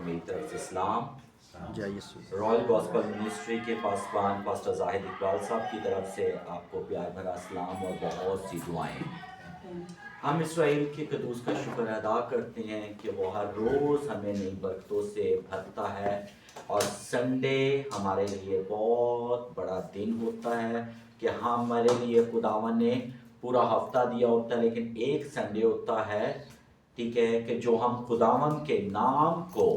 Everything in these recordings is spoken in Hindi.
सबको मेरी तरफ से सलाम। जय यीशु। रॉयल गॉस्पेल मिनिस्ट्री के पासबान पास्टर जाहिद इकबाल साहब की तरफ से आपको प्यार भरा सलाम और बहुत सी दुआएं। हम इसराइल के कदूस का शुक्र अदा करते हैं कि वो हर रोज़ हमें नई बरकतों से भरता है और संडे हमारे लिए बहुत बड़ा दिन होता है कि हमारे लिए खुदावन ने पूरा हफ्ता दिया होता है, लेकिन एक संडे होता है, ठीक है, कि जो हम खुदावन के नाम को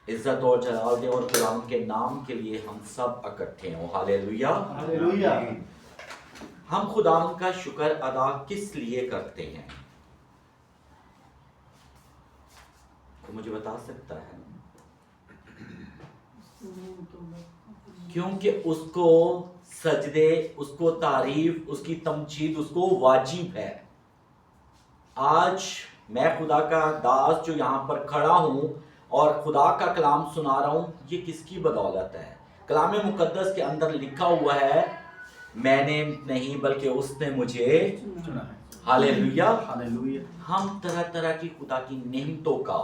इज्जत और जलाल दें और खुदावन के नाम के लिए हम सब इकट्ठे हों। Hallelujah hallelujah. हम खुदावन का शुक्र अदा किस लिए करते हैं? तो मुझे बता सकता है? क्योंकि उसको सजदे, उसको तारीफ, उसकी तमजीद उसको वाजिब है। आज मैं खुदा का दास जो यहाँ पर खड़ा हूँ और खुदा का कलाम सुना रहा हूँ, ये किसकी बदौलत है? कलाम मुकद्दस के अंदर लिखा हुआ है, मैंने नहीं बल्कि उसने मुझे चुना है। हालेलुया। हालेलुया। हम तरह तरह की खुदा की नेमतों का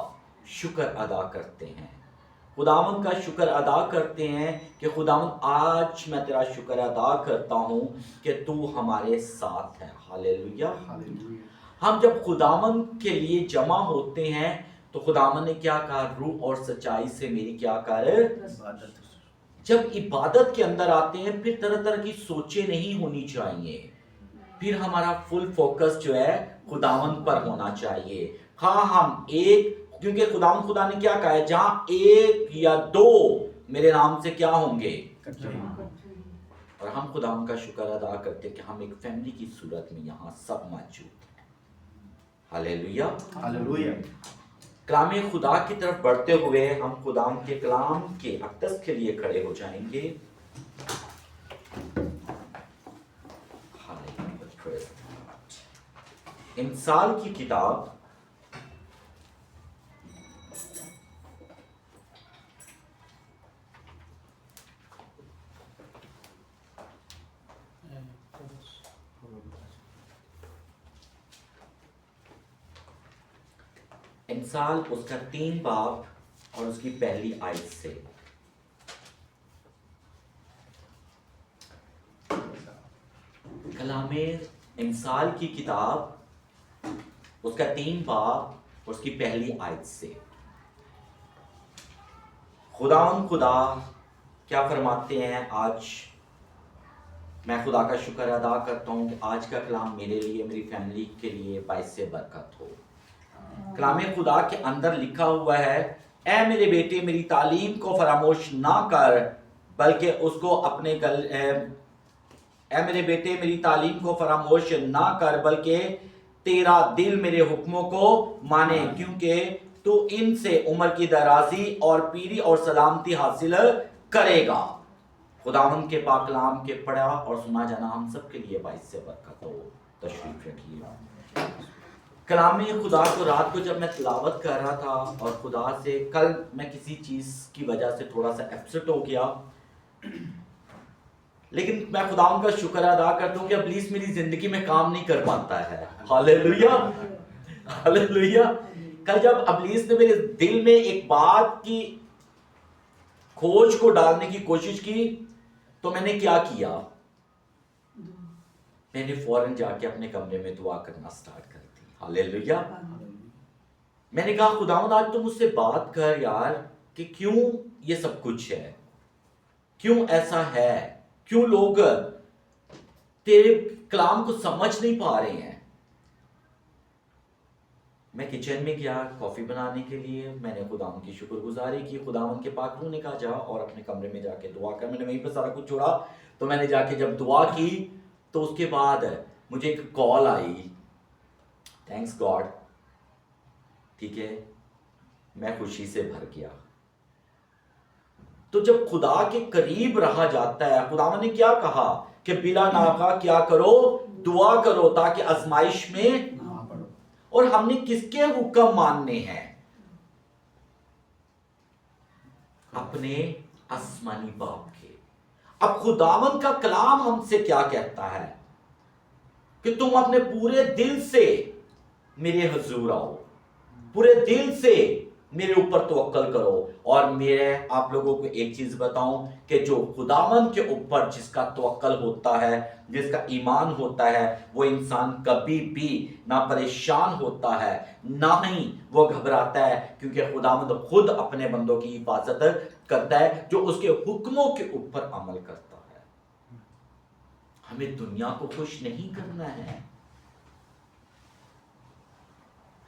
शुक्र अदा करते हैं, खुदावन का शुक्र अदा करते हैं कि खुदावन आज मैं तेरा शुक्र अदा करता हूँ कि तू हमारे साथ है। हालेलुया। हालेलुया। हम जब खुदावन के लिए जमा होते हैं तो खुदावन ने क्या कहा? रूह और सच्चाई से मेरी क्या कर। इबादत। जब इबादत के अंदर आते हैं फिर तरह तरह की सोचें नहीं होनी चाहिए, फिर हमारा फुल फोकस जो है खुदावन पर होना चाहिए। हाँ, हम एक, क्योंकि खुदा ने क्या कहा है, जहां एक या दो मेरे नाम से क्या होंगे, और हम खुदावन का शुक्र अदा करते हैं कि हम एक फैमिली की सूरत में यहाँ सब मौजूद हैं। हालेलुया। हालेलुया। कलाम खुदा की तरफ बढ़ते हुए हम खुदावन के कलाम के अक्दस के लिए खड़े हो जाएंगे। इंसाल की किताब इंसाल उसका 3 बाब और उसकी पहली आयत से। कलामे इंसाल की किताब उसका 3 बाब और उसकी पहली आयत से खुदा क्या फरमाते हैं? आज मैं खुदा का शुक्र अदा करता हूं कि आज का कलाम मेरे लिए, मेरी फैमिली के लिए बाइस से बरकत हो। कलाम खुदा के अंदर लिखा हुआ है, ऐ मेरे बेटे मेरी तालीम को फरामोश ना कर बल्कि उसको अपने ऐ मेरे बेटे मेरी तालीम को फरामोश ना कर बल्कि तेरा दिल मेरे हुक्मों को माने, क्योंकि तू इनसे उम्र की दराजी और पीरी और सलामती हासिल करेगा। खुदावन के पाक कलाम के पढ़ा और सुना जाना हम सब के लिए बाइस से बरकत हो। तशरीफ रखिए। कलाम खुदा को रात को जब मैं तिलावत कर रहा था और खुदा से, कल मैं किसी चीज की वजह से थोड़ा सा अपसेट हो गया, लेकिन मैं खुदावन का शुक्र अदा करता हूँ कि इब्लीस मेरी जिंदगी में काम नहीं कर पाता है। हालेलुया। हालेलुया। कल जब इब्लीस ने मेरे दिल में एक बात की खोज को डालने की कोशिश की तो मैंने क्या किया? मैंने फौरन जाके अपने कमरे में दुआ करना स्टार्ट कर दी। हालेलुया। मैंने कहा खुदावंद आज तुम मुझसे बात कर यार कि क्यों ये सब कुछ है, क्यों ऐसा है, क्यों लोग तेरे कलाम को समझ नहीं पा रहे हैं। मैं किचन में गया कॉफी बनाने के लिए, मैंने खुदावंद की शुक्रगुजारी की। खुदावंद के पाक रूह ने कहा जा और अपने कमरे में जाके दुआ कर। मैंने वहीं पर सारा कुछ छोड़ा तो मैंने जाके जब दुआ की तो उसके बाद मुझे एक कॉल आई। थैंक्स गॉड, ठीक है, मैं खुशी से भर गया। तो जब खुदा के करीब रहा जाता है, खुदावंद ने क्या कहा कि बिला नागा क्या करो, दुआ करो ताकि आजमाइश में, और हमने किसके हुक्म मानने हैं? अपने आसमानी बाप के। अब खुदावंद का कलाम हमसे क्या कहता है कि तुम अपने पूरे दिल से मेरे हुजूर आओ, पूरे दिल से मेरे ऊपर तवक्कल करो। और मेरे आप लोगों को एक चीज बताऊं कि जो खुदावंद के ऊपर जिसका तवक्कल होता है, जिसका ईमान होता है, वो इंसान कभी भी ना परेशान होता है, ना ही वो घबराता है, क्योंकि खुदावंद खुद अपने बंदों की हिफाजत करता है जो उसके हुक्मों के ऊपर अमल करता है। हमें दुनिया को खुश नहीं करना है,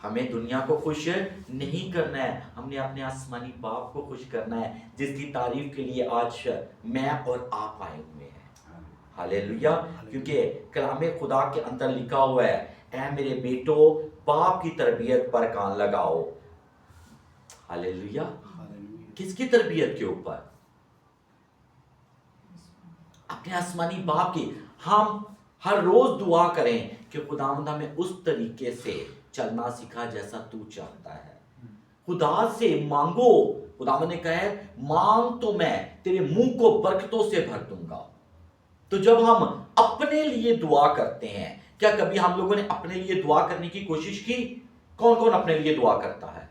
हमें दुनिया को खुश नहीं करना है, हमने अपने आसमानी बाप को खुश करना है, जिसकी तारीफ के लिए आज मैं और आप आए हुए हैं। हालेलुया। क्योंकि कलामे खुदा के अंदर लिखा हुआ है, ऐ मेरे बेटो बाप की तरबियत पर कान लगाओ। हालेलुया। किसकी तरबियत के ऊपर? अपने आसमानी बाप की। हम हर रोज दुआ करें कि खुदावंद हमें उस तरीके से चलना सिखा जैसा तू चाहता है। खुदा से मांगो, खुदावंद ने कहा है मांग तो मैं तेरे मुंह को बरकतों से भर दूंगा। तो जब हम अपने लिए दुआ करते हैं, क्या कभी हम लोगों ने अपने लिए दुआ करने की कोशिश की? कौन कौन अपने लिए दुआ करता है?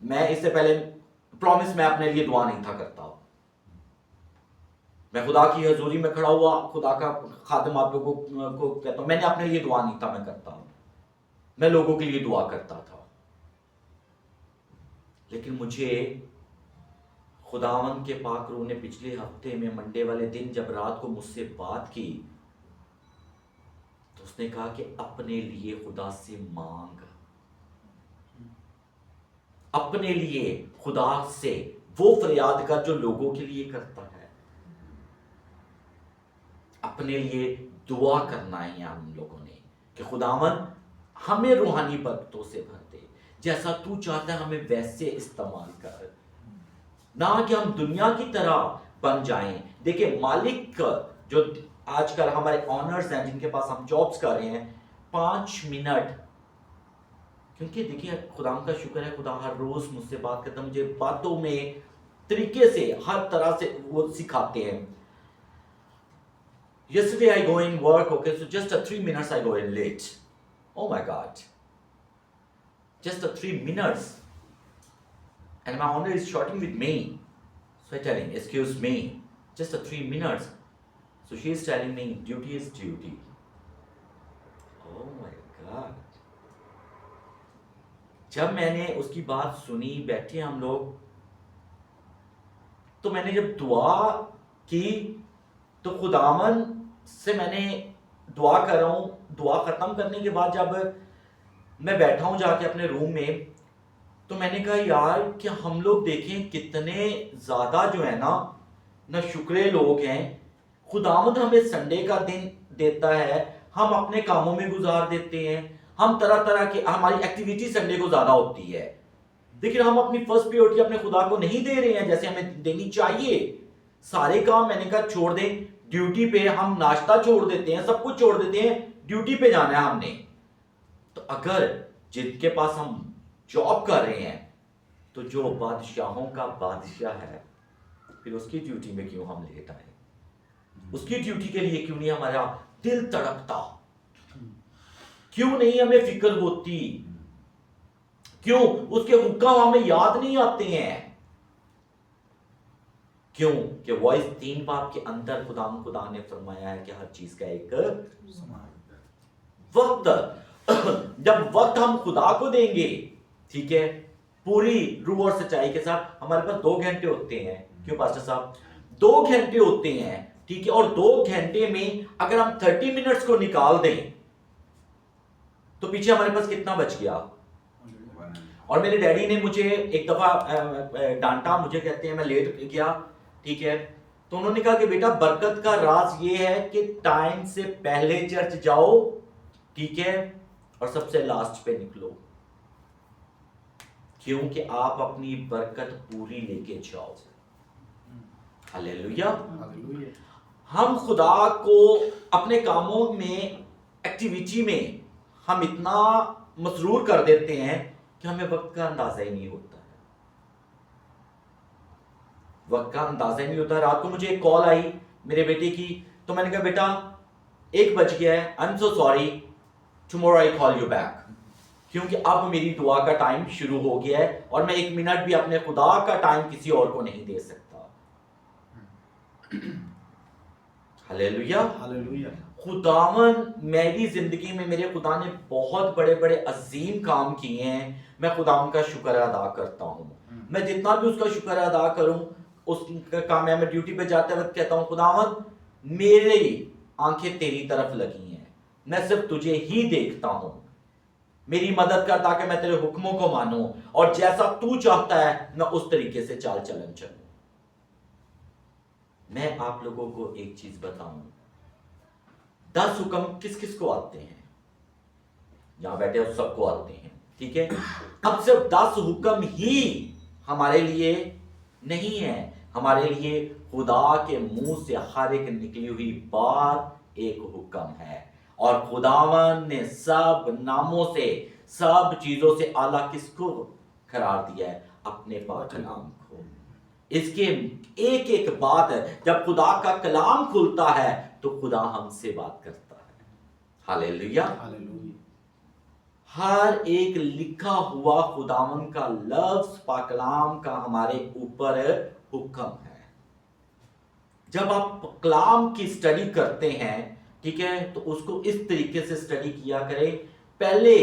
मैं इससे पहले प्रॉमिस मैं अपने लिए दुआ नहीं था करता। मैं खुदा की हजूरी में खड़ा हुआ, खुदा का खादिम आप लोगों को कहता हूं, मैंने अपने लिए दुआ नहीं था मैं करता हूं, मैं लोगों के लिए दुआ करता था। लेकिन मुझे खुदावन के पाक रूह ने पिछले हफ्ते में मंडे वाले दिन जब रात को मुझसे बात की, तो उसने कहा कि अपने लिए खुदा से मांग, अपने लिए खुदा से वो फरियाद कर जो लोगों के लिए करता है। अपने लिए दुआ करना है हम लोगों ने कि खुदावन हमें रूहानी बरकतों से भर दे, जैसा तू चाहता है हमें वैसे इस्तेमाल कर, ना कि हम दुनिया की तरह बन जाएं। देखिए मालिक जो आजकल हमारे ऑनर्स हैं, जिनके पास हम जॉब्स कर रहे हैं, 5 मिनट, क्योंकि देखिए खुदा का शुक्र है, खुदा हर रोज मुझसे बात करता है, मुझे बातों में तरीके से हर तरह से वो सिखाते हैं। Yesterday I go in work, okay, so just a 3 minutes I go in late. Oh my God. Just a 3 minutes. And my owner is shouting with me. So I tell him, excuse me, just a 3 minutes. So she is telling me, duty is duty. Oh my God. जब मैंने उसकी बात सुनी, बैठे हम लोग, तो मैंने जब दुआ की, तो खुदावन से मैंने दुआ कर रहा हूं, दुआ खत्म करने के बाद जब मैं बैठा हूं जाके अपने रूम में, तो मैंने कहा यार कि हम लोग देखें कितने ज्यादा जो है ना शुक्रे लोग हैं। खुदावंद हमें संडे का दिन देता है, हम अपने कामों में गुजार देते हैं, हम तरह तरह की हमारी एक्टिविटी संडे को ज्यादा होती है, लेकिन हम अपनी फर्स्ट प्रायोरिटी अपने खुदा को नहीं दे रहे हैं जैसे हमें देनी चाहिए। सारे काम मैंने कहा छोड़ दें, ड्यूटी पे हम नाश्ता छोड़ देते हैं, सब कुछ छोड़ देते हैं, ड्यूटी पे जाना है हमने। तो अगर जिनके पास हम जॉब कर रहे हैं, तो जो बादशाहों का बादशाह है, फिर उसकी ड्यूटी में क्यों हम लेट आए? उसकी ड्यूटी के लिए क्यों नहीं हमारा दिल तड़पता? क्यों नहीं हमें फिक्र होती? क्यों उसके हुक्म हमें याद नहीं आते हैं? क्यों कि वॉइस 3 बाप के अंदर खुदा ने फरमाया है कि हर चीज का एक वक्त, जब वक्त हम खुदा को देंगे, ठीक है, पूरी रूह और सच्चाई के साथ, हमारे पास 2 घंटे होते हैं। क्यों पास्टर साहब? 2 घंटे होते हैं, ठीक है, और 2 घंटे में अगर हम 30 मिनट्स को निकाल दें, तो पीछे हमारे पास कितना बच गया? और मेरे डैडी ने मुझे एक दफा डांटा, मुझे कहते हैं मैं लेट गया, ठीक है, तो उन्होंने कहा कि बेटा बरकत का राज ये है कि टाइम से पहले चर्च जाओ, ठीक है, और सबसे लास्ट पे निकलो, क्योंकि आप अपनी बरकत पूरी लेके जाओ। हालेलुया। हम खुदा को अपने कामों में, एक्टिविटी में हम इतना मसरूर कर देते हैं कि हमें वक्त का अंदाजा ही नहीं होता है। वक्त का अंदाजा ही नहीं होता। रात को मुझे एक कॉल आई मेरे बेटे की, तो मैंने कहा बेटा 1 बज गया है, I am so sorry, tomorrow I call you back. क्योंकि अब मेरी दुआ का टाइम शुरू हो गया है और मैं 1 मिनट भी अपने खुदा का टाइम किसी और को नहीं दे सकता। हालेलुया। हालेलुया। खुदावन मेरी जिंदगी में मेरे खुदा ने बहुत बड़े बड़े अजीम काम किए हैं, मैं खुदावन का शुक्र अदा करता हूँ। मैं जितना भी उसका शुक्र अदा करूं, उसका काम मैं ड्यूटी पे जाते वक्त कहता हूँ खुदावन मेरी आंखें तेरी तरफ लगी हैं, मैं सिर्फ तुझे ही देखता हूं, मेरी मदद कर ताकि मैं तेरे हुक्मों को मानूं और जैसा तू चाहता है मैं उस तरीके से चाल चलन चलूं। मैं आप लोगों को एक चीज बताऊं, 10 हुक्म किस किस को आते हैं? यहां बैठे हो सबको आते हैं, ठीक है। अब सिर्फ 10 हुक्म ही हमारे लिए नहीं है, हमारे लिए खुदा के मुंह से हर एक निकली हुई बात एक हुक्म है। और खुदावन ने सब नामों से, सब चीजों से आला किसको करार दिया है? अपने पाक कलाम को। इसके एक एक बात है, जब खुदा का कलाम खुलता है तो खुदा हमसे बात करता है। हालेलुया। हालेलुया। हर एक लिखा हुआ खुदावन का लफ्ज पाक कलाम का हमारे ऊपर हुक्म है। जब आप कलाम की स्टडी करते हैं, ठीक है, तो उसको इस तरीके से स्टडी किया करें। पहले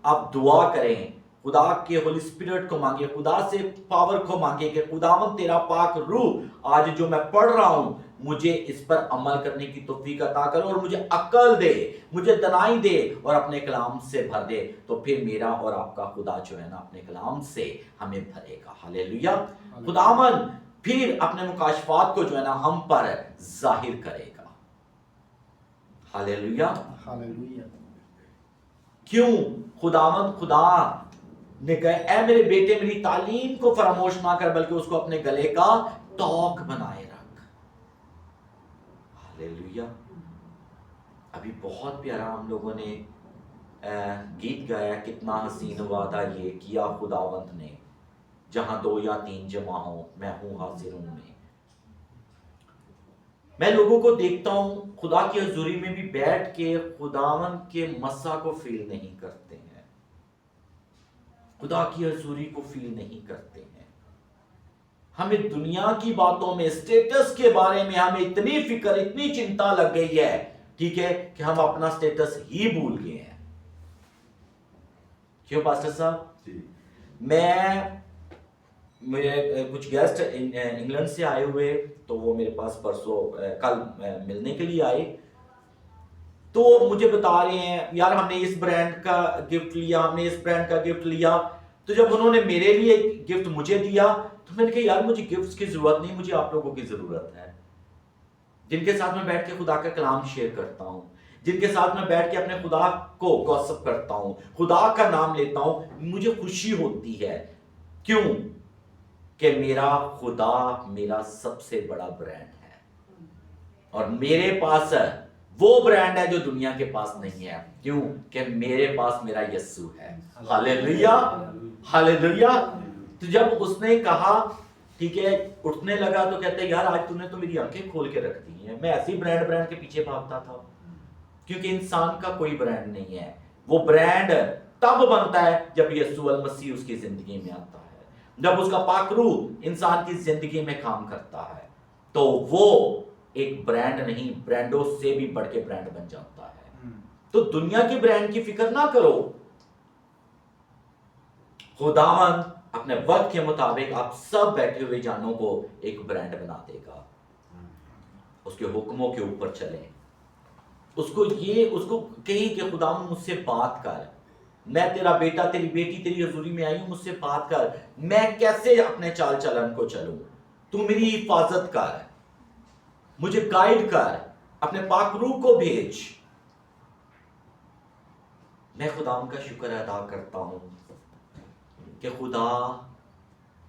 आप दुआ करें, खुदा के होली स्पिरिट को मांगिए, खुदा से पावर को मांगिए कि खुदावन तेरा पाक रूह आज जो मैं पढ़ रहा हूं मुझे इस पर अमल करने की तौफीक अता करो और मुझे अक्ल दे, मुझे दनाई दे और अपने कलाम से भर दे। तो फिर मेरा और आपका खुदा जो है ना अपने कलाम से हमें भरेगा। हालेलुया। खुदावन फिर अपने मुकाशफात को जो है ना हम पर जाहिर करेगा। हालेलुया। हालेलुया। क्यों? खुदावन खुदा ने कहा ऐ मेरे बेटे मेरी तालीम को फरामोश ना कर बल्कि उसको अपने गले का तौक बनाए रख। हालेलुया। अभी बहुत प्यारा हम लोगों ने गीत गाया, कितना हसीन वादा ये किया खुदावंत ने, जहां 2 या 3 जमा हो मैं हूं हाजिर उनमें। मैं लोगों को देखता हूं खुदा की हजूरी में भी बैठ के खुदावन के मस्सा को फील नहीं करते हैं, खुदा की हजूरी को फील नहीं करते हैं। हमें दुनिया की बातों में, स्टेटस के बारे में हमें इतनी फिक्र, इतनी चिंता लग गई है, ठीक है, कि हम अपना स्टेटस ही भूल गए हैं। क्यों पास्टर साहब? मेरे कुछ गेस्ट इंग्लैंड से आए हुए, तो वो मेरे पास परसों कल मिलने के लिए आए, तो मुझे बता रहे हैं यार हमने इस ब्रांड का गिफ्ट लिया, हमने इस ब्रांड का गिफ्ट लिया। तो जब उन्होंने मेरे लिए गिफ्ट मुझे दिया तो मैंने कहा यार मुझे गिफ्ट्स की जरूरत नहीं, मुझे आप लोगों की जरूरत है, जिनके साथ मैं बैठ के खुदा का कलाम शेयर करता हूं, जिनके साथ मैं बैठ के अपने खुदा को गॉसिप करता हूं, खुदा का नाम लेता हूं, मुझे खुशी होती है। क्यों? कि मेरा खुदा मेरा सबसे बड़ा ब्रांड है और मेरे पास वो ब्रांड है जो दुनिया के पास नहीं है। क्यों? कि मेरे पास मेरा यस्सु है। हालेलुया। हालेलुया। तो जब उसने कहा, ठीक है, उठने लगा तो कहते हैं यार आज तूने तो मेरी आंखें खोल के रख दी हैं, मैं ऐसी ब्रांड के पीछे भागता था। क्योंकि इंसान का कोई ब्रांड नहीं है, वो ब्रांड तब बनता है जब यीशु अल मसीह उसकी जिंदगी में आता है, जब उसका पाक रूह इंसान की जिंदगी में काम करता है, तो वो एक ब्रांड नहीं, ब्रांडों से भी बढ़ के ब्रांड बन जाता है। तो दुनिया की ब्रांड की फिक्र ना करो, खुदावन अपने वक्त के मुताबिक आप सब बैठे हुए जानों को एक ब्रांड बना देगा। उसके हुक्मों के ऊपर चलें, उसको कहीं कि खुदावन मुझसे बात कर, मैं तेरा बेटा तेरी बेटी तेरी हजूरी में आई हूं, मुझसे बात कर, मैं कैसे अपने चाल चलन को चलूं, तू मेरी हिफाजत कर, मुझे गाइड कर, अपने पाक रूह को भेज। मैं खुदावन का शुक्र अदा करता हूं कि खुदा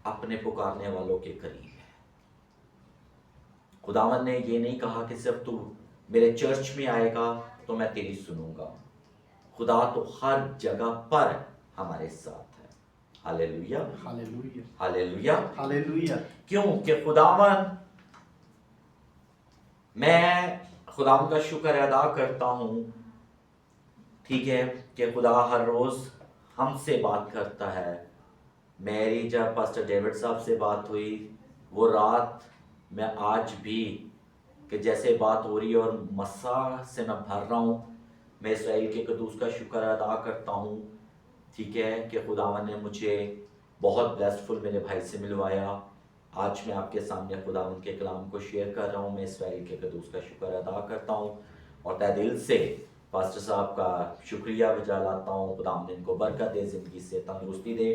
अपने पुकारने वालों के करीब है। खुदावन ने ये नहीं कहा कि सिर्फ तू मेरे चर्च में आएगा तो मैं तेरी सुनूंगा। खुदा तो हर जगह पर हमारे साथ है। हालेलुया। हालेलुया। हालेलुया। हालेलुया। क्यों? कि खुदावन, मैं खुदावन का शुक्र अदा करता हूं, ठीक है, कि खुदा हर रोज हमसे बात करता है। मेरी जब पास्टर डेविड साहब से बात हुई वो रात, मैं आज भी कि जैसे बात हो रही है और मस्सा से मैं भर रहा हूँ। मैं इसराइल के कदूस का शुक्र अदा करता हूँ, ठीक है, कि खुदावन ने मुझे बहुत ब्लेसफुल मेरे भाई से मिलवाया। आज मैं आपके सामने खुदावन के कलाम को शेयर कर रहा हूँ। मैं इसराइल के कदूस का शुक्र अदा करता हूँ और तहे दिल से पास्टर साहब का शुक्रिया बजा लाता हूँ। खुदावन इनको बरकत दे, ज़िंदगी से तंदुरुस्ती दे,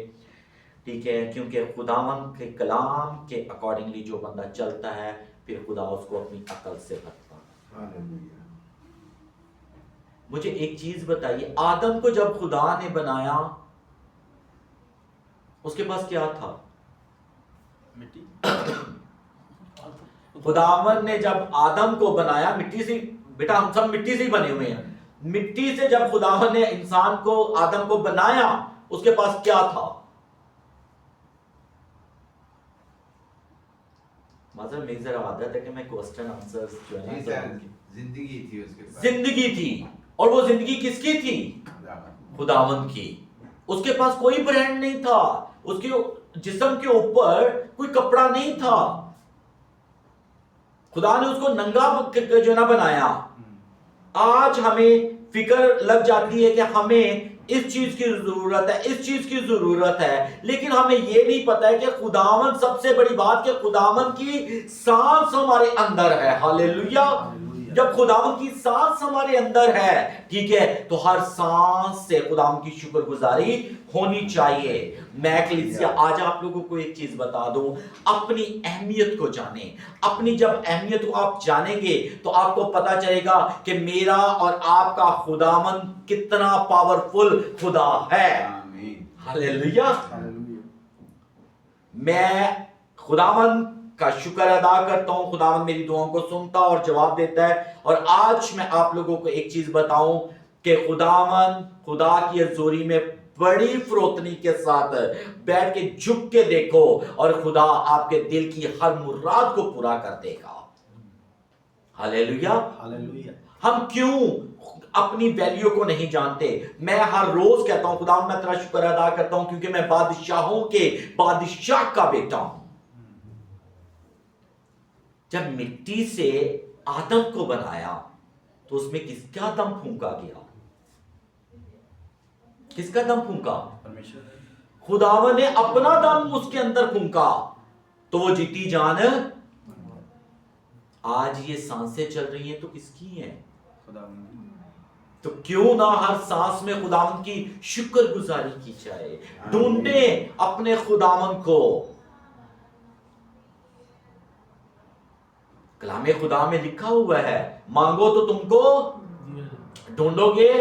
ठीक है, क्योंकि खुदावन के कलाम के अकॉर्डिंगली जो बंदा चलता है फिर खुदा उसको अपनी अकल से भरता है। मुझे एक चीज बताइए, आदम को जब खुदा ने बनाया उसके पास क्या था? मिट्टी। खुदावन ने जब आदम को बनाया मिट्टी से, बेटा हम सब मिट्टी से ही बने हुए हैं, मिट्टी से जब खुदावन ने इंसान को, आदम को बनाया, उसके पास क्या था? मतलब मेरी जरा आदत है कि मैं क्वेश्चन आंसर्स जो है ना, जिंदगी थी उसके पास, जिंदगी थी। और वो जिंदगी किसकी थी? खुदावन की। उसके पास कोई ब्रांड नहीं था, उसके जिस्म के ऊपर कोई कपड़ा नहीं था। खुदा ने उसको नंगा जो ना बनाया। आज हमें फिक्र लग जाती है कि हमें इस चीज की जरूरत है, इस चीज की जरूरत है, लेकिन हमें यह नहीं पता है कि खुदावन, सबसे बड़ी बात कि खुदावन की सांस हमारे अंदर है। हालेलुया। जब खुदावन की सांस हमारे अंदर है, ठीक है, तो हर सांस से खुदावन की शुक्रगुजारी होनी चाहिए। मैं कलीसिया आज आप लोगों को एक चीज बता दूं, अपनी अहमियत को जाने। अपनी जब अहमियत को आप जानेंगे तो आपको पता चलेगा कि मेरा और आपका खुदावन कितना पावरफुल खुदा है। हालेलुया। मैं खुदावन का शुक्र अदा करता हूं। खुदावन मेरी दुआओं को सुनता और जवाब देता है। और आज मैं आप लोगों को एक चीज बताऊं कि खुदावन, खुदा की हजूरी में बड़ी फरोतनी के साथ बैठ के झुक के देखो और खुदा आपके दिल की हर मुराद को पूरा कर देगा। हालेलुया। हालेलुया। हम क्यों अपनी वैल्यू को नहीं जानते? मैं हर रोज कहता हूं खुदा मैं तेरा शुक्र अदा करता हूं क्योंकि मैं बादशाहों के बादशाह का बेटा हूं। जब मिट्टी से आदम को बनाया तो उसमें किसका दम फूंका गया? किसका दम फूंका? परमेश्वर। खुदावन ने अपना दम उसके अंदर फूंका तो वो जीती जान। आज ये सांसें चल रही हैं तो किसकी हैं? खुदावन। तो क्यों ना हर सांस में खुदावन की शुक्रगुजारी की जाए। ढूंढे अपने खुदावन को। कलामे खुदा में लिखा हुआ है, मांगो तो तुमको, ढूंढोगे,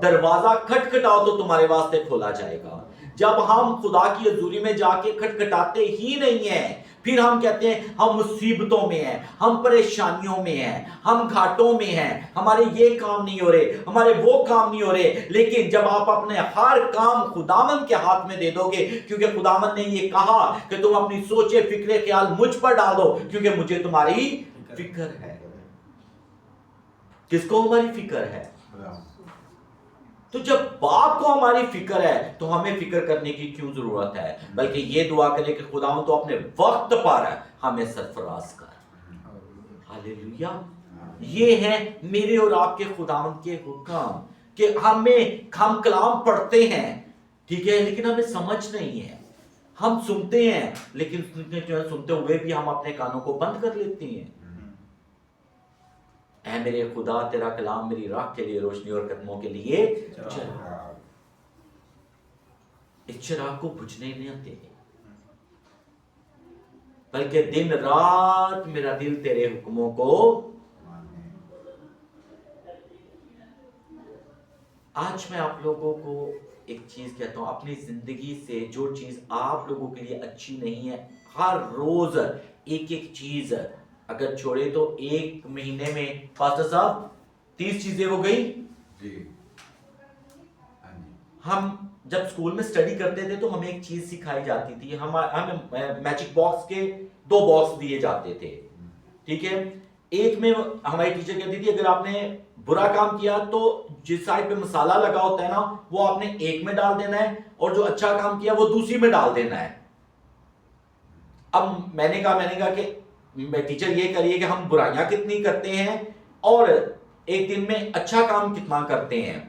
दरवाजा खटखटाओ तो तुम्हारे वास्ते खोला जाएगा। जब हम खुदा की हजूरी में जाके खटखटाते ही नहीं है, फिर हम कहते हैं हम मुसीबतों में हैं, हम परेशानियों में हैं, हम घाटों में हैं, हमारे ये काम नहीं हो रहे, हमारे वो काम नहीं हो रहे। लेकिन जब आप अपने हर काम खुदावन के हाथ में दे दोगे, क्योंकि खुदावन ने ये कहा कि तुम अपनी सोचे फिक्रे ख्याल मुझ पर डाल दो क्योंकि मुझे तुम्हारी फिक्र है। किसको हमारी फिक्र है? तो जब बाप को हमारी फिक्र है तो हमें फिक्र करने की क्यों जरूरत है? बल्कि ये दुआ करें कि खुदावन तो अपने वक्त पर हमें सरफराज कर। हालेलुया। ये है मेरे और आपके खुदावन के हुक्म कि हम कलाम पढ़ते हैं, ठीक है, लेकिन हमें समझ नहीं है। हम सुनते हैं लेकिन सुनते हुए भी हम अपने कानों को बंद कर लेते हैं। ऐ मेरे खुदा तेरा कलाम मेरी राह के लिए रोशनी और कदमों के लिए चिराग। इस चिराग को बुझने नहीं आते, बल्कि दिन रात मेरा दिल तेरे हुक्मों को। आज मैं आप लोगों को एक चीज कहता हूं, अपनी जिंदगी से जो चीज आप लोगों के लिए अच्छी नहीं है, हर रोज एक एक चीज अगर छोड़े तो एक महीने में पास्टर साहब 30 चीजें हो गई जी। हम जब स्कूल में स्टडी करते थे तो हमें एक चीज सिखाई जाती थी। हमें मैजिक बॉक्स के 2 बॉक्स दिए जाते थे, ठीक है। एक में हमारी टीचर कहती थी अगर आपने बुरा काम किया तो जिस साइड पे मसाला लगा होता है ना वो आपने एक में डाल देना है और जो अच्छा काम किया वो दूसरी में डाल देना है। अब मैंने कहा कि टीचर ये करिए कि हम बुराइयां कितनी करते हैं और एक दिन में अच्छा काम कितना करते हैं।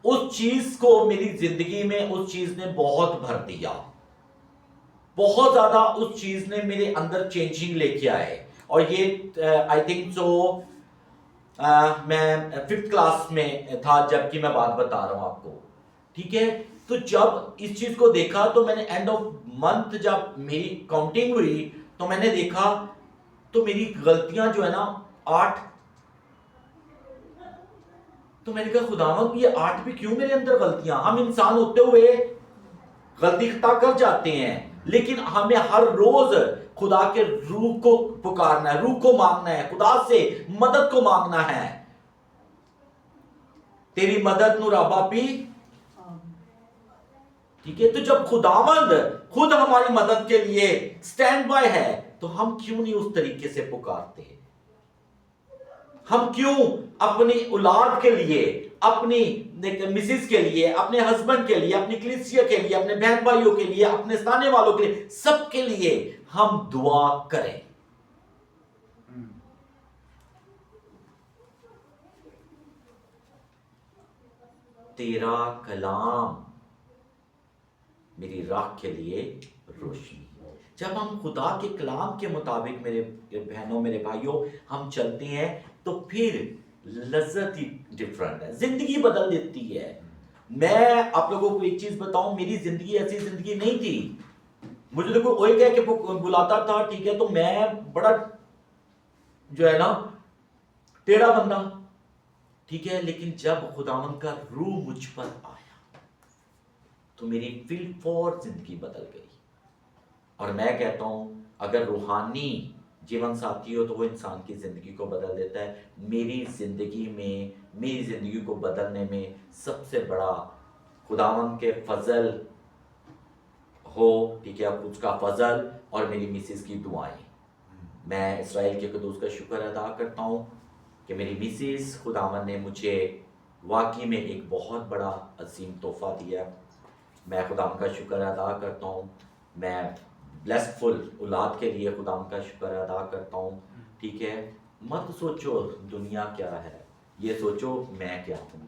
उस चीज को मेरी जिंदगी में उस चीज ने बहुत भर दिया, बहुत ज्यादा उस चीज ने मेरे अंदर चेंजिंग लेके आए। और ये आई थिंक सो मैं 5th क्लास में था जबकि मैं बात बता रहा हूं आपको, ठीक है। तो जब इस चीज को देखा तो मैंने एंड ऑफ मंथ जब मेरी काउंटिंग हुई तो मैंने देखा तो मेरी गलतियां जो है ना 8, तो मैंने कहा खुदावंद ये 8 भी क्यों मेरे अंदर गलतियां। हम इंसान होते हुए गलती खता कर जाते हैं, लेकिन हमें हर रोज खुदा के रूह को पुकारना है, रूह को मांगना है, खुदा से मदद को मांगना है। तेरी मदद नु रब्बा पी, ठीक है। तो जब खुदावंद खुद हमारी मदद के लिए स्टैंड बाय है तो हम क्यों नहीं उस तरीके से पुकारते? हम क्यों अपनी औलाद के लिए, अपनी मिसेस के लिए, अपने हस्बैंड के लिए, अपनी कलीसिया के लिए, अपने बहन भाइयों के लिए, अपने सामने वालों के लिए, सबके लिए हम दुआ करें? तेरा कलाम मेरी राह के लिए रोशनी। जब हम खुदा के कलाम के मुताबिक मेरे बहनों मेरे भाइयों हम चलते हैं तो फिर लज्जत ही डिफरेंट है, जिंदगी बदल देती है। मैं आप लोगों को एक चीज बताऊं, मेरी जिंदगी ऐसी जिंदगी नहीं थी। मुझे तो कोई कह के बुलाता था, ठीक है, तो मैं बड़ा जो है ना टेढ़ा बंदा, ठीक है। लेकिन जब खुदावन का रूह मुझ पर आया तो मेरी फील फॉर जिंदगी बदल गई। और मैं कहता हूं अगर रूहानी जीवन साथी हो तो वो इंसान की जिंदगी को बदल देता है। मेरी जिंदगी को बदलने में सबसे बड़ा खुदावन के फजल हो, ठीक है, उसका फजल और मेरी मिसेस की दुआएं। मैं इस्राएल के कदूस का शुक्र अदा करता हूं कि मेरी मिसेस खुदावन ने मुझे वाकई में एक बहुत बड़ा अजीम तोहफा दिया। मैं खुदावन का शुक्र अदा करता हूं। मैं ब्लेसफुल औलाद के लिए खुदावन का शुक्र अदा करता हूं, ठीक है। मत सोचो दुनिया क्या है, ये सोचो मैं क्या हूं।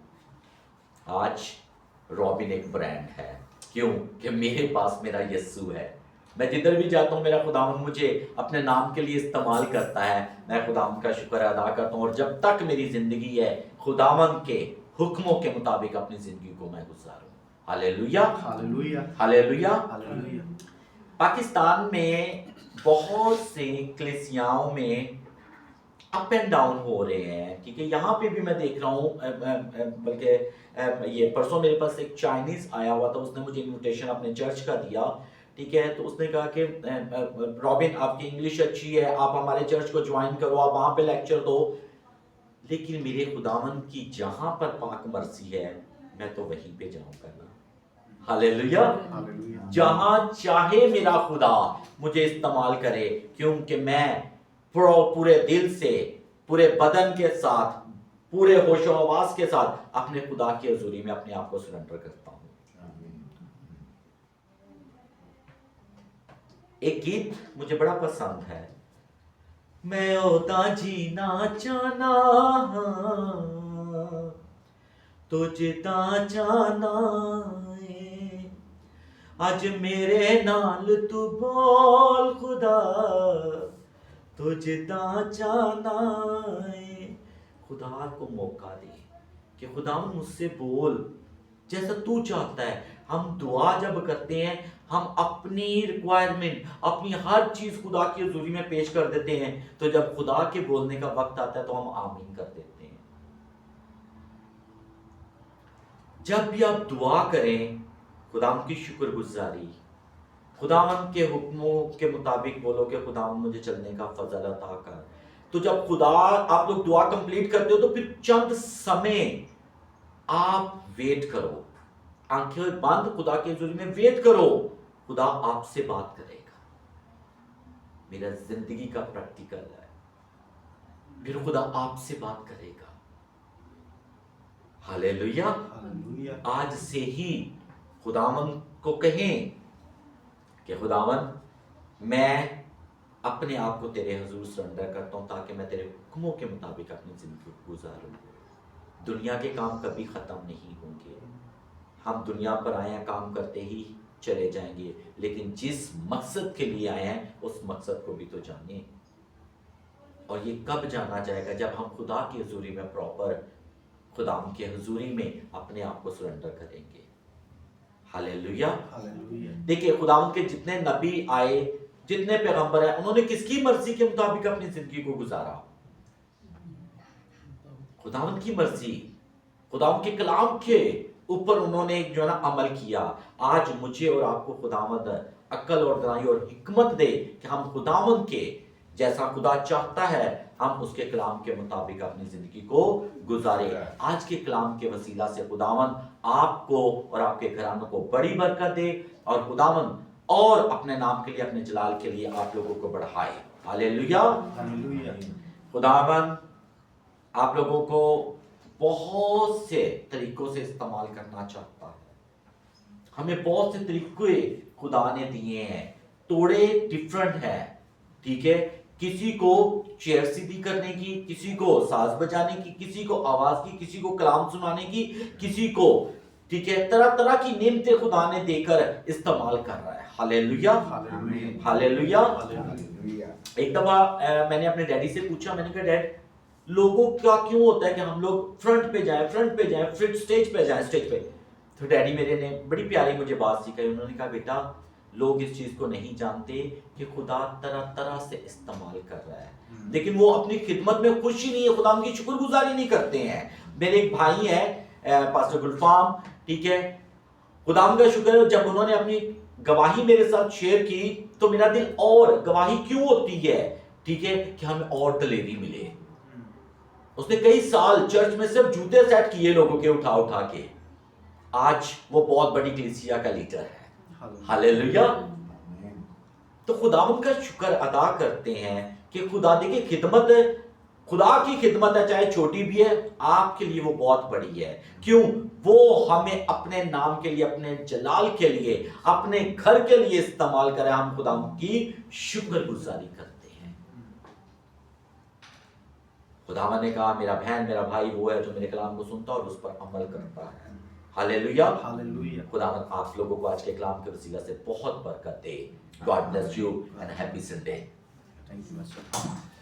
आज रॉबिन एक ब्रांड है, क्यों कि मेरे पास मेरा यस्सु है। मैं जिधर भी जाता हूं मेरा खुदावन मुझे अपने नाम के लिए इस्तेमाल करता है। मैं खुदावन का शुक्र अदा करता हूं और जब तक मेरी जिंदगी है खुदावन के हुक्मों के मुताबिक अपनी जिंदगी को मैं गुजारूं। Hallelujah, hallelujah, hallelujah, hallelujah. Pakistan में बहुत से कलीसियाओं में अप एंड डाउन हो रहे हैं, ठीक है। यहाँ पे भी मैं देख रहा हूँ, बल्कि ये परसों मेरे पास एक चाइनीज आया हुआ था, उसने मुझे इनविटेशन अपने चर्च का दिया, ठीक है। तो उसने कहा कि रॉबिन आपकी इंग्लिश अच्छी है, आप हमारे चर्च को ज्वाइन करो, आप वहाँ पे लेक्चर दो। लेकिन मेरे खुदावन की जहाँ पर पाक मर्जी है मैं तो वहीं पे जाऊँगा ना। Hallelujah, hallelujah. जहां चाहे मेरा खुदा मुझे इस्तेमाल करे, क्योंकि मैं पूरे दिल से, पूरे बदन के साथ, पूरे होशो हवास के साथ अपने खुदा की हजूरी में अपने आप को सरेंडर करता हूं। एक गीत मुझे बड़ा पसंद है, मैं ओदा जीना चाहना तुझदा जाना है, आज मेरे नाल तू बोल खुदा तुझदा जाना है। खुदा को मौका दे कि खुदा मुझसे बोल जैसा तू चाहता है। हम दुआ जब करते हैं हम अपनी रिक्वायरमेंट, अपनी हर चीज खुदा की हजूरी में पेश कर देते हैं, तो जब खुदा के बोलने का वक्त आता है तो हम आमीन कर देते हैं। जब भी आप दुआ करें खुदाम की शुक्रगुजारी, खुदावन के हुक्मों के मुताबिक बोलो कि खुदावन मुझे चलने का फजल अता कर। तो जब खुदा आप लोग दुआ कंप्लीट करते हो तो फिर चंद समय आप वेट करो, आंखें बंद खुदा के हुजूर में वेट करो, खुदा आपसे बात करेगा। मेरा जिंदगी का प्रैक्टिकल है। फिर खुदा आपसे बात करेगा। हालेलुया। हालेलुया। आज से ही खुदावन को कहें कि खुदावन मैं अपने आप को तेरे हुजूर सरेंडर करता हूं ताकि मैं तेरे हुक्मों के मुताबिक अपनी जिंदगी को गुजारूं। दुनिया के काम कभी खत्म नहीं होंगे। हम दुनिया पर आए हैं, काम करते ही चले जाएंगे, लेकिन जिस मकसद के लिए आए हैं उस मकसद को भी तो जाने। और ये कब जाना जाएगा? जब हम खुदा की हुजूरी में प्रॉपर खुदा के हुजूरी में अपने आप को सरेंडर करेंगे। हालेलुया। हालेलुया। देखिए खुदावन के जितने नबी आए, जितने पैगंबर हैं, उन्होंने किसकी मर्जी के मुताबिक अपनी जिंदगी को गुजारा? खुदावन की मर्जी, खुदावन के कलाम के ऊपर उन्होंने जो है ना अमल किया। आज मुझे और आपको खुदावंद अक्ल और दानी और हिकमत दे कि हम खुदावंद के जैसा खुदा चाहता है हम उसके कलाम के मुताबिक अपनी जिंदगी को गुजारे। आज के कलाम के वसीला से खुदावंद आपको और आपके घरानों को बड़ी बरकत दे और खुदावंद और अपने नाम के लिए, अपने जलाल के लिए आप लोगों को बढ़ाए। हालेलुया। हालेलुया। खुदावंद आप लोगों को बहुत से तरीकों से इस्तेमाल करना चाहता है। हमें बहुत से तरीके खुदा ने दिए हैं, तोड़े डिफरेंट है, ठीक है। किसी को चेयर सीधी करने की, किसी को साज बजाने की, किसी को आवाज की, किसी को कलाम सुनाने की, किसी को, ठीक है, तरह तरह की नेमतें खुदा ने देकर इस्तेमाल कर रहा है। हालेलुया। हालेलुया। एक दफा मैंने अपने डैडी से पूछा, मैंने कहा डैड, लोगों का क्यों होता है कि हम लोग फ्रंट पे जाएं, फिर स्टेज पे जाएं, स्टेज पे। तो डैडी मेरे ने बड़ी प्यारी मुझे बात सिखाई। उन्होंने कहा बेटा, लोग इस चीज को नहीं जानते कि खुदा तरह तरह से इस्तेमाल कर रहा है, लेकिन वो अपनी खिदमत में खुश ही नहीं है, खुदा उनकी शुक्रगुजारी नहीं करते हैं। मेरे एक भाई है पास्टर गुलफाम, ठीक है, खुदा का शुक्र है, जब उन्होंने अपनी गवाही मेरे साथ शेयर की तो मेरा दिल, और गवाही क्यों होती है, ठीक है, कि हमें और दलेरी मिले। उसने कई साल चर्च में सिर्फ जूते सेट किए लोगों के उठा उठा के, आज वो बहुत बड़ी कलीसिया का लीडर है। हालेलुया। तो खुदावंद का शुक्र अदा करते हैं कि खुदा, देखिए खिदमत, खुदा की खिदमत है, चाहे छोटी भी है, आपके लिए वो बहुत बड़ी है। क्यों? वो हमें अपने नाम के लिए, अपने जलाल के लिए, अपने घर के लिए इस्तेमाल करे। हम खुदावंद की शुक्रगुजारी करते हैं। खुदावंद ने कहा मेरा बहन, मेरा भाई वो है जो मेरे कलाम को सुनता और उस पर अमल करता है। हालेलुया। हालेलुया। खुदावंद आप लोगों को आज के कलाम के वसीला से बहुत बरकत दे। God bless you and happy Sunday. Thank you master.